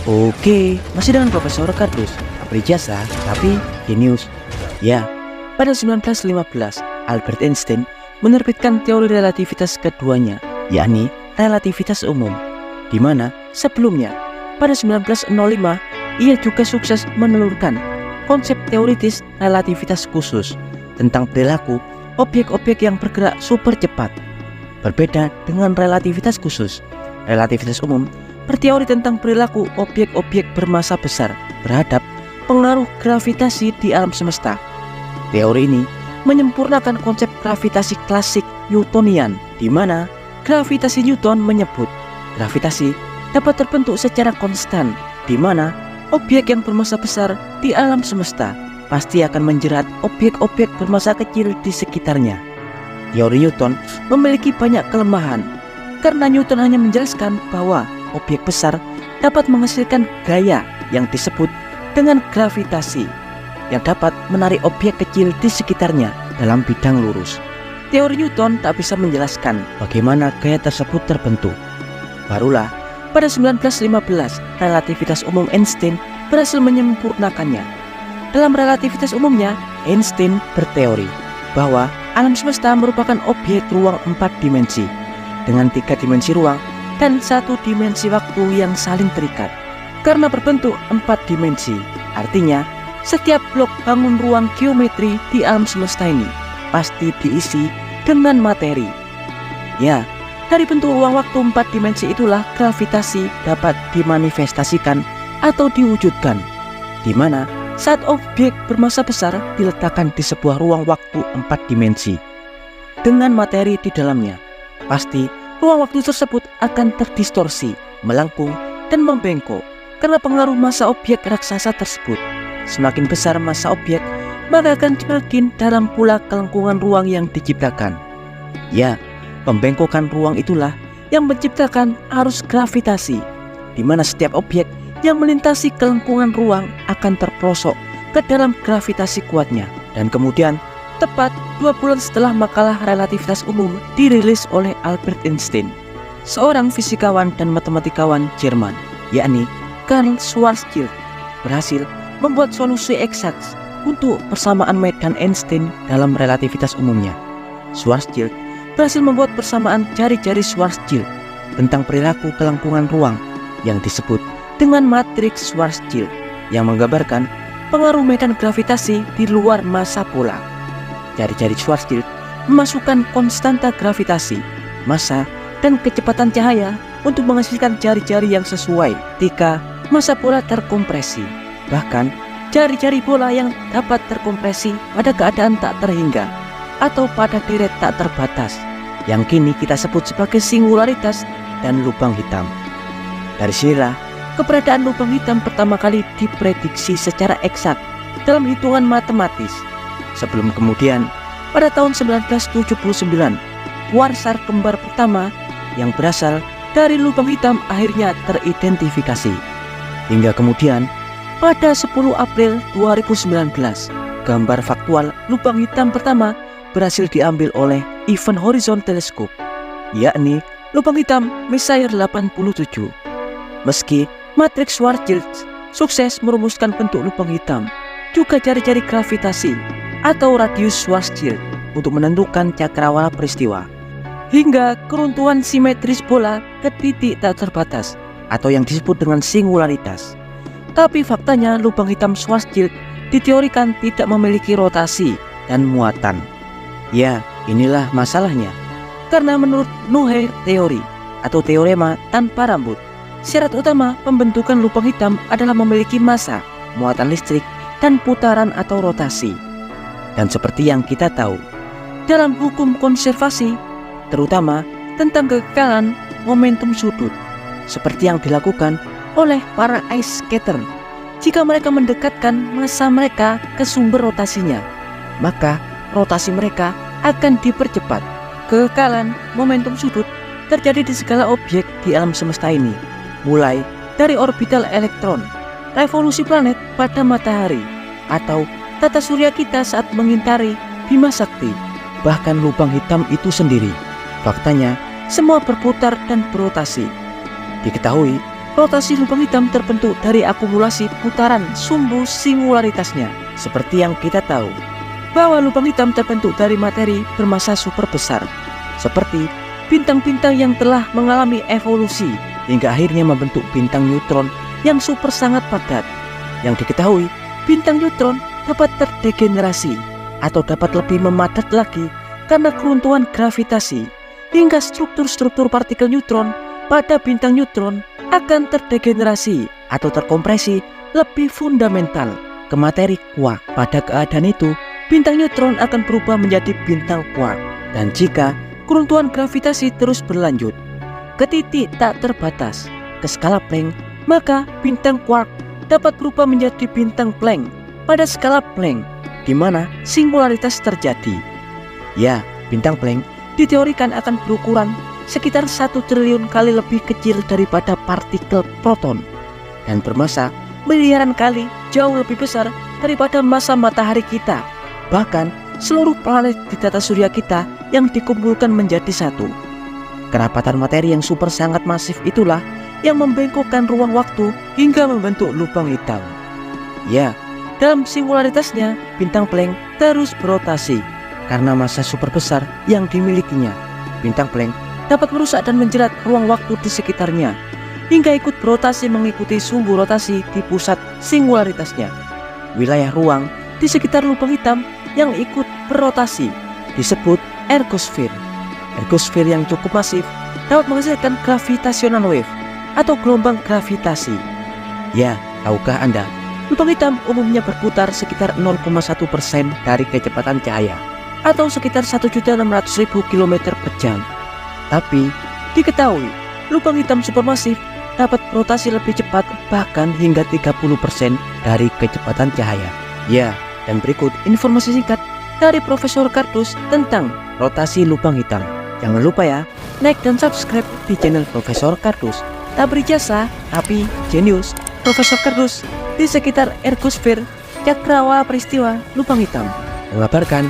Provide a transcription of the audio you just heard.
Oke, masih dengan Profesor Kardus, Abrijasa, tapi genius. Ya, pada 1915, Albert Einstein menerbitkan teori relativitas keduanya, yakni relativitas umum, di mana sebelumnya, pada 1905, ia juga sukses menelurkan konsep teoritis relativitas khusus tentang perilaku objek-objek yang bergerak super cepat. Berbeda dengan relativitas khusus, relativitas umum berteori tentang perilaku objek-objek bermassa besar terhadap pengaruh gravitasi di alam semesta. Teori ini menyempurnakan konsep gravitasi klasik Newtonian, di mana gravitasi Newton menyebut gravitasi dapat terbentuk secara konstan, di mana objek yang bermassa besar di alam semesta pasti akan menjerat objek-objek bermassa kecil di sekitarnya. Teori Newton memiliki banyak kelemahan, karena Newton hanya menjelaskan bahwa objek besar dapat menghasilkan gaya yang disebut dengan gravitasi yang dapat menarik objek kecil di sekitarnya dalam bidang lurus. Teori Newton tak bisa menjelaskan bagaimana gaya tersebut terbentuk. Barulah pada 1915 relativitas umum Einstein berhasil menyempurnakannya. Dalam relativitas umumnya, Einstein berteori bahwa alam semesta merupakan objek ruang 4 dimensi dengan 3 dimensi ruang dan 1 dimensi waktu yang saling terikat. Karena berbentuk 4 dimensi, artinya setiap blok bangun ruang geometri di alam semesta ini pasti diisi dengan materi. Ya, dari bentuk ruang waktu 4 dimensi itulah gravitasi dapat dimanifestasikan atau diwujudkan, di mana saat objek bermassa besar diletakkan di sebuah ruang waktu 4 dimensi dengan materi di dalamnya, pasti ruang waktu tersebut akan terdistorsi, melengkung, dan membengkok karena pengaruh massa objek raksasa tersebut. Semakin besar massa objek, maka akan semakin dalam pula kelengkungan ruang yang diciptakan. Ya, pembengkokan ruang itulah yang menciptakan arus gravitasi, di mana setiap objek yang melintasi kelengkungan ruang akan terprosok ke dalam gravitasi kuatnya. Dan kemudian tepat 2 bulan setelah makalah relativitas umum dirilis oleh Albert Einstein, seorang fisikawan dan matematikawan Jerman, yakni Karl Schwarzschild, berhasil membuat solusi eksak untuk persamaan medan Einstein dalam relativitas umumnya. Schwarzschild berhasil membuat persamaan jari-jari Schwarzschild tentang perilaku kelengkungan ruang yang disebut dengan matriks Schwarzschild yang menggambarkan pengaruh medan gravitasi di luar massa pola. Jari-jari Schwarzschild memasukkan konstanta gravitasi, massa, dan kecepatan cahaya untuk menghasilkan jari-jari yang sesuai ketika massa bola terkompresi. Bahkan, jari-jari bola yang dapat terkompresi pada keadaan tak terhingga atau pada deret tak terbatas, yang kini kita sebut sebagai singularitas dan lubang hitam. Dari sinilah keberadaan lubang hitam pertama kali diprediksi secara eksak dalam hitungan matematis. Sebelum kemudian, pada tahun 1979, quasar kembar pertama yang berasal dari lubang hitam akhirnya teridentifikasi. Hingga kemudian, pada 10 April 2019, gambar faktual lubang hitam pertama berhasil diambil oleh Event Horizon Telescope, yakni lubang hitam Messier 87. Meski matriks Schwarzschild sukses merumuskan bentuk lubang hitam, juga jari-jari gravitasi atau radius Schwarzschild untuk menentukan cakrawala peristiwa, hingga keruntuhan simetris bola ke titik tak terbatas atau yang disebut dengan singularitas. Tapi faktanya lubang hitam Schwarzschild diteorikan tidak memiliki rotasi dan muatan. Ya, inilah masalahnya. Karena menurut Noether teori atau teorema tanpa rambut, syarat utama pembentukan lubang hitam adalah memiliki massa, muatan listrik, dan putaran atau rotasi. Dan seperti yang kita tahu, dalam hukum konservasi, terutama tentang kekekalan momentum sudut, seperti yang dilakukan oleh para ice skater, jika mereka mendekatkan massa mereka ke sumber rotasinya, maka rotasi mereka akan dipercepat. Kekekalan momentum sudut terjadi di segala objek di alam semesta ini, mulai dari orbital elektron, revolusi planet pada matahari, atau tata surya kita saat mengintari Bima Sakti, bahkan lubang hitam itu sendiri. Faktanya, semua berputar dan berotasi. Diketahui rotasi lubang hitam terbentuk dari akumulasi putaran sumbu singularitasnya. Seperti yang kita tahu, bahwa lubang hitam terbentuk dari materi bermassa super besar, seperti bintang-bintang yang telah mengalami evolusi hingga akhirnya membentuk bintang neutron yang super sangat padat. Yang diketahui, bintang neutron dapat terdegenerasi atau dapat lebih memadat lagi karena keruntuhan gravitasi, hingga struktur-struktur partikel neutron pada bintang neutron akan terdegenerasi atau terkompresi lebih fundamental ke materi quark. Pada keadaan itu, bintang neutron akan berubah menjadi bintang quark. Dan jika keruntuhan gravitasi terus berlanjut ke titik tak terbatas, ke skala Planck, maka bintang quark dapat berubah menjadi bintang Planck pada skala Planck, di mana singularitas terjadi. Ya, bintang Planck diteorikan akan berukuran sekitar 1 triliun kali lebih kecil daripada partikel proton dan bermassa miliaran kali jauh lebih besar daripada massa matahari kita. Bahkan seluruh planet di tata surya kita yang dikumpulkan menjadi satu. Kerapatan materi yang super sangat masif itulah yang membengkokkan ruang waktu hingga membentuk lubang hitam. Ya, dalam singularitasnya bintang Planck terus berotasi karena massa super besar yang dimilikinya. Bintang Planck dapat merusak dan menjerat ruang waktu di sekitarnya hingga ikut berotasi mengikuti sumbu rotasi di pusat singularitasnya. Wilayah ruang di sekitar lubang hitam yang ikut berotasi disebut ergosfer. Ergosfer yang cukup masif dapat menghasilkan gravitational wave atau gelombang gravitasi. Ya, tahukah Anda, lubang hitam umumnya berputar sekitar 0,1% dari kecepatan cahaya atau sekitar 1.600.000 km per jam. Tapi diketahui lubang hitam supermasif dapat berotasi lebih cepat, bahkan hingga 30% dari kecepatan cahaya. Ya, dan berikut informasi singkat dari Profesor Kardus tentang rotasi lubang hitam. Jangan lupa ya, like dan subscribe di channel Profesor Kardus. Tak berijasa, tapi jenius. Profesor Kardus di sekitar ergosfer, cakrawala peristiwa lubang hitam mengabarkan